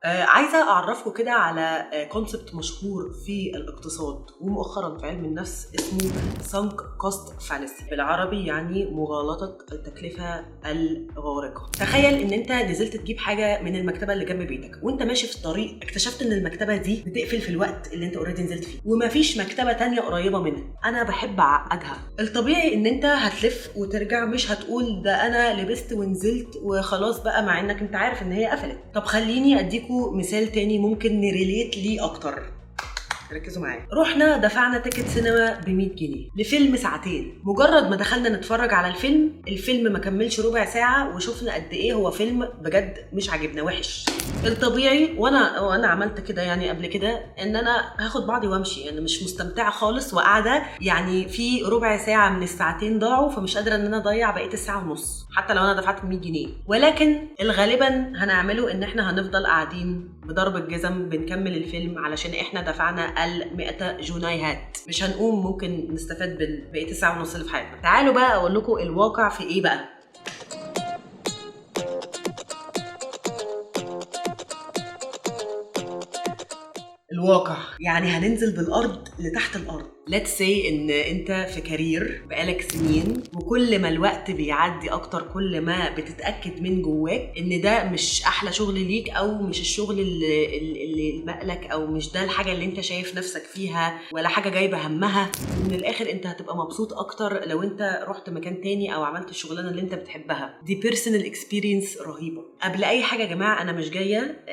عايزة أعرّفكم كده على concept مشهور في الاقتصاد ومؤخرًا في علم النفس اسمه sunk cost fallacy، بالعربي يعني مغالطة التكلفة الغارقة. تخيل إن أنت نزلت تجيب حاجة من المكتبة اللي جنب بيتك، وأنت ماشي في الطريق اكتشفت إن المكتبة دي بتقفل في الوقت اللي أنت already نزلت فيه، وما فيش مكتبة تانية قريبة منها. أنا باحب أعقّدها. الطبيعي إن أنت هتلف وترجع، مش هتقول ده أنا لبست ونزلت وخلاص بقى، مع إنك أنت عارف إن هي قفلت. طب خليني أديكم مثال تاني ممكن نريليت ليه أكتر. ركزوا معايا. رحنا دفعنا تيكت سينما ب 100 جنيه لفيلم ساعتين. مجرد ما دخلنا نتفرج على الفيلم ما كملش ربع ساعة وشفنا قد ايه هو فيلم بجد مش عاجبنا، وحش. الطبيعي وانا عملت كده يعني قبل كده ان انا هاخد بعضي وامشي، انا مش مستمتعة خالص وقاعدة يعني في ربع ساعة من الساعتين ضاعوا، فمش قادرة ان انا اضيع بقية الساعة ونص حتى لو انا دفعت 100 جنيه. ولكن الغالبا هنعمله ان احنا هنفضل قاعدين بضرب الجزم بنكمل الفيلم علشان احنا دفعنا 100 جنيهات، مش هنقوم ممكن نستفاد بقية الساعة ونص اللي في حياتنا. تعالوا بقى اقول لكم الواقع في ايه بقى. الواقع يعني هننزل بالارض لتحت الارض. let's say ان انت في كارير بقالك سنين، وكل ما الوقت بيعدي اكتر كل ما بتتاكد من جواك ان ده مش احلى شغل ليك، او مش الشغل اللي مقلك، او مش ده الحاجه اللي انت شايف نفسك فيها، ولا حاجه جايبه همها. من الاخر انت هتبقى مبسوط اكتر لو انت رحت مكان تاني او عملت الشغلانه اللي انت بتحبها. دي بيرسونال اكسبيرينس رهيبه. قبل اي حاجه يا جماعه انا مش جايه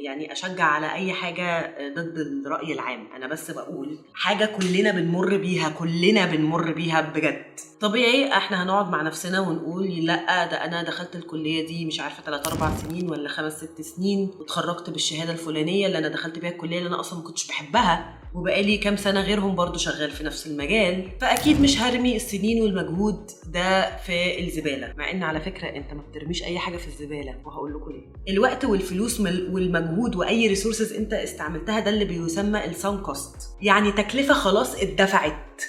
يعني اشجع على اي حاجه ضد الرأي العام، أنا بس بقول حاجة كلنا بنمر بيها بجد. طبيعي احنا هنقعد مع نفسنا ونقول لا ده أنا دخلت الكلية دي مش عارفة 3-4 سنين ولا 5-6 سنين، وتخرجت بالشهادة الفلانية اللي أنا دخلت بيها الكلية اللي أنا أصلا ما كنتش بحبها، وبقالي كام سنة غيرهم برضو شغال في نفس المجال، فأكيد مش هرمي السنين والمجهود ده في الزبالة. مع إن على فكرة أنت ما بترميش أي حاجة في الزبالة، وهقول لكم ليه. الوقت والفلوس والمجهود وأي ريسورسز أنت استعملتها ده اللي بيسمى السانك كوست، يعني تكلفة خلاص اتدفعت.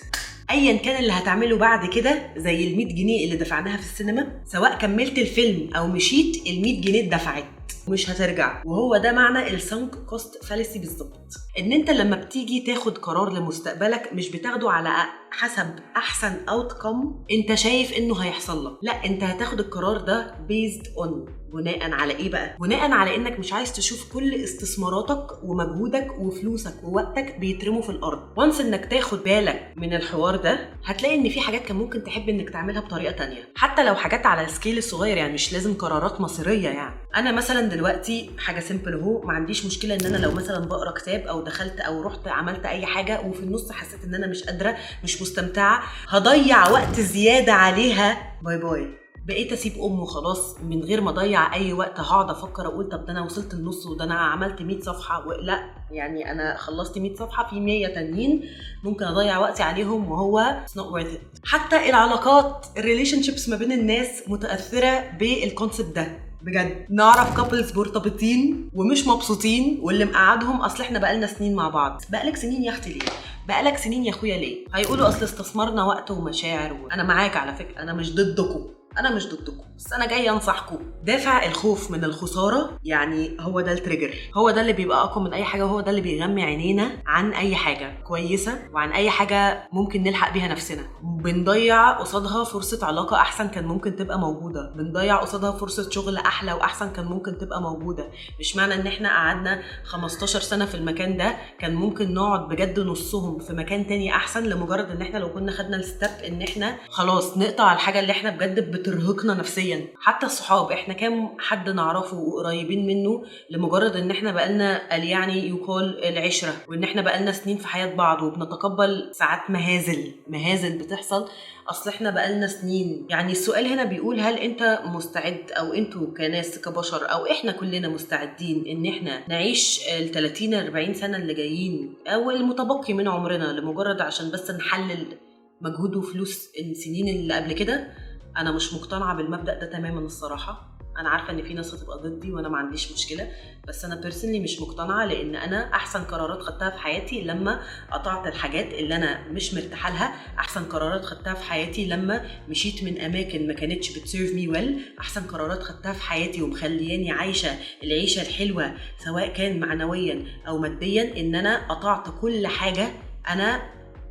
ايا كان اللي هتعمله بعد كده، زي ال 100 جنيه اللي دفعناها في السينما، سواء كملت الفيلم او مشيت ال 100 جنيه اتدفعت مش هترجع. وهو ده معنى السانك كوست فاليسي بالظبط، ان انت لما بتيجي تاخد قرار لمستقبلك مش بتاخده على حسب احسن اوتكم انت شايف انه هيحصل لك، لا انت هتاخد القرار ده بيزد اون بناء على ايه بقى؟ بناء على انك مش عايز تشوف كل استثماراتك ومجهودك وفلوسك ووقتك بيترموا في الارض. وانس انك تاخد بالك من الحوار ده هتلاقي ان في حاجات كان ممكن تحب انك تعملها بطريقه تانية، حتى لو حاجات على السكيل الصغير، يعني مش لازم قرارات مصيريه. يعني انا مثلا دلوقتي حاجه سيمبل اهو، ما عنديش مشكله ان انا لو مثلا بقرا كتاب او دخلت او رحت عملت اي حاجه وفي النص حسيت ان انا مش قادره مش مستمتعه، هضيع وقت زياده عليها، باي باي، بقيت اسيب امه خلاص من غير ما اضيع اي وقت. هقعد افكر اقول طب ده انا وصلت النص وده انا عملت 100 صفحه، لا يعني انا خلصت 100 صفحه، في 100 تانيين ممكن اضيع وقتي عليهم وهو it's not worth it. حتى العلاقات الريليشن شيبس ما بين الناس متاثره بالكونسبت ده بجد. نعرف كابلز مرتبطين ومش مبسوطين، واللي مقعدهم اصل احنا بقالنا سنين مع بعض. بقالك سنين يا اختي ليه؟ بقالك سنين يا اخويا ليه؟ هيقولوا اصل استثمرنا وقت ومشاعر. انا معاك على فكره، انا مش ضدكم، بس انا جاي انصحكم. دافع الخوف من الخساره يعني هو ده التريجر، هو ده اللي بيبقى اقوى من اي حاجه، وهو ده اللي بيغمي عينينا عن اي حاجه كويسه وعن اي حاجه ممكن نلحق بيها نفسنا. بنضيع قصادها فرصه علاقه احسن كان ممكن تبقى موجوده، بنضيع قصادها فرصه شغل احلى واحسن كان ممكن تبقى موجوده. مش معنى ان احنا قعدنا 15 سنه في المكان ده، كان ممكن نقعد بجد نصهم في مكان تاني احسن، لمجرد ان احنا لو كنا خدنا الستيب ان احنا خلاص نقطع الحاجه اللي احنا بجد بترهقنا نفسيا. حتى الصحاب، احنا كام حد نعرفه وقريبين منه لمجرد ان احنا بقالنا قال يعني يقال العشره، وان احنا بقالنا سنين في حياه بعض، وبنتقبل ساعات مهازل بتحصل اصل احنا بقالنا سنين. يعني السؤال هنا بيقول هل انت مستعد، او انتوا كناس كبشر، او احنا كلنا مستعدين ان احنا نعيش ال 30-40 سنه اللي جايين او المتبقي من عمرنا لمجرد عشان بس نحلل مجهود وفلوس السنين اللي قبل كده؟ انا مش مقتنعه بالمبدأ ده تماما الصراحه. انا عارفه ان في ناس هتبقى ضدي وانا ما عنديش مشكله، بس انا بيرسونلي مش مقتنعه، لان انا احسن قرارات خدتها في حياتي لما قطعت الحاجات اللي انا مش مرتاحه لها. احسن قرارات خدتها في حياتي لما مشيت من اماكن ما كانتش بتسيرف مي ويل. احسن قرارات خدتها في حياتي ومخلياني عايشه العيشه الحلوه سواء كان معنويا او ماديا ان انا قطعت كل حاجه انا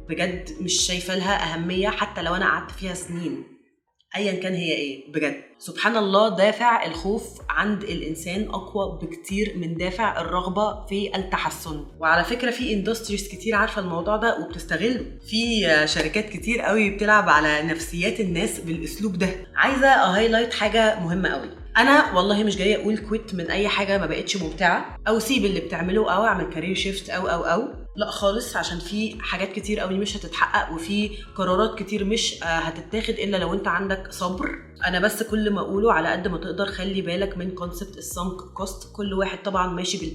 بجد مش شايفه لها اهميه، حتى لو انا قعدت فيها سنين ايا كان هي ايه. بجد سبحان الله، دافع الخوف عند الانسان اقوى بكتير من دافع الرغبه في التحسن. وعلى فكره في اندستريز كتير عارفه الموضوع ده وبتستغله، في شركات كتير قوي بتلعب على نفسيات الناس بالاسلوب ده. عايزه اهايلايت حاجه مهمه قوي. انا والله مش جايه اقول كويت من اي حاجه ما بقتش ممتعه، او سيب اللي بتعمله، او اعمل كارير شيفت او لا خالص، عشان في حاجات كتير قوي مش هتتحقق، وفي قرارات كتير مش هتتاخد الا لو انت عندك صبر. انا بس كل ما اقوله على قد ما تقدر خلي بالك من كونسبت السانك كوست. كل واحد طبعا ماشي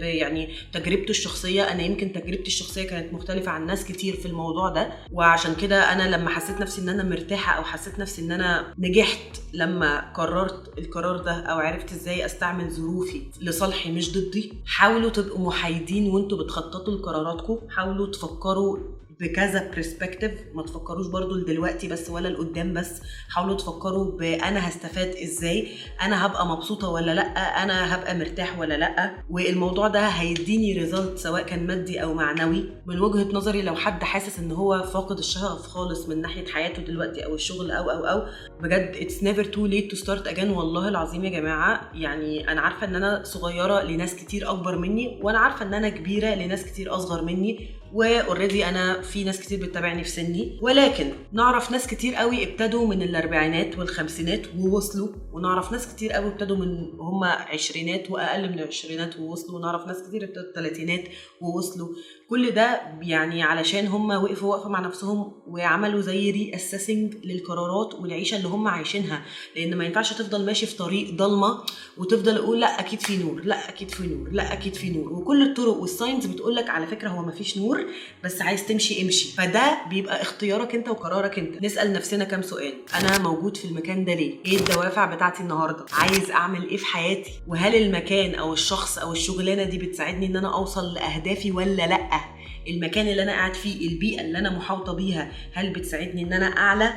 يعني تجربته الشخصيه. انا يمكن تجربتي الشخصيه كانت مختلفه عن ناس كتير في الموضوع ده، وعشان كده انا لما حسيت نفسي ان انا مرتاحه او حسيت نفسي ان انا نجحت لما قررت القرار ده، او عرفت ازاي استعمل ظروفي لصالحي مش ضدي. حاولوا تبقوا محايدين وانتوا بتخططوا لقراراتكم، حاولوا تفكروا بكذا برسبكتيف، ما تفكروش برضو لدلوقتي بس ولا لقدام بس. حاولوا تفكروا بأنا هستفاد ازاي، انا هبقى مبسوطة ولا لا، انا هبقى مرتاح ولا لا. والموضوع ده هيديني ريزلت سواء كان مادي او معنوي. من وجهة نظري لو حد حاسس ان هو فاقد الشغف خالص من ناحية حياته دلوقتي او الشغل او بجد it's never too late to start again. والله العظيم يا جماعة، يعني انا عارفة ان انا صغيرة لناس كتير اكبر مني، وانا عارفة ان انا كبيرة لناس كتير اصغر مني، واوريدي انا في ناس كتير بتتابعني في سني، ولكن نعرف ناس كتير قوي ابتدوا من الاربعينات والخمسينات ووصلوا، ونعرف ناس كتير قوي ابتدوا من هم عشرينات واقل من العشرينات ووصلوا، ونعرف ناس كتير ابتدوا الثلاثينات ووصلوا. كل ده يعني علشان هم وقفوا مع نفسهم وعملوا زي ري اسيسنج للقرارات والعيشه اللي هم عايشينها. لان ما ينفعش تفضل ماشي في طريق ضلمه وتفضل اقول لا اكيد في نور، لا اكيد في نور، لا اكيد في نور، وكل الطرق والساينز بتقولك على فكره هو ما فيش نور، بس عايز تمشي امشي. فده بيبقى اختيارك انت وقرارك انت. نسال نفسنا كام سؤال: انا موجود في المكان ده ليه؟ ايه الدوافع بتاعتي النهارده؟ عايز اعمل ايه في حياتي؟ وهل المكان او الشخص او الشغلانه دي بتساعدني ان انا اوصل لاهدافي ولا لا؟ المكان اللي انا قاعد فيه، البيئه اللي انا محاوطه بيها، هل بتساعدني ان انا اعلى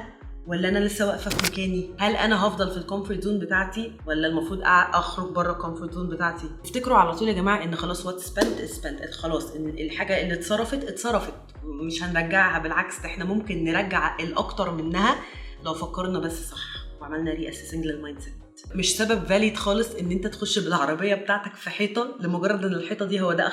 ولا انا لسه واقفه في مكاني؟ هل انا هفضل في الكومفورت زون بتاعتي ولا المفروض اخرج بره الكومفورت زون بتاعتي؟ افتكروا على طول يا جماعه ان خلاص وات سبنت خلاص، ان الحاجه اللي اتصرفت مش هنرجعها، بالعكس احنا ممكن نرجع الاكتر منها لو فكرنا بس صح وعملنا ري اسيسنج للمايند سيت. مش سبب فاليد خالص ان انت تخش بالعربيه بتاعتك في حيطه لمجرد ان الحيطه دي هو ده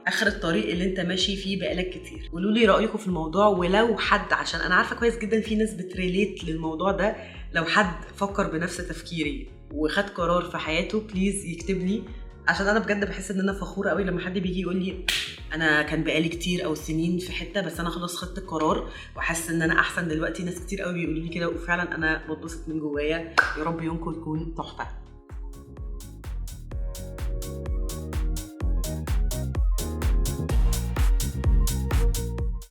اخر الطريق اللي انت ماشي فيه بقالك كتير. قولوا لي رايكم في الموضوع، ولو حد، عشان انا عارفه كويس جدا في ناس بتريليت للموضوع ده، لو حد فكر بنفس تفكيري وخد قرار في حياته بليز يكتب لي، عشان انا بجد بحس ان انا فخوره قوي لما حد بيجي يقول لي انا كان بقالي كتير او سنين في حته بس انا خلاص خدت القرار وحاسه ان انا احسن دلوقتي. ناس كتير قوي بيقولوا لي كده، وفعلا انا بتبسط من جوايا. يا رب يومكم يكون تحفه.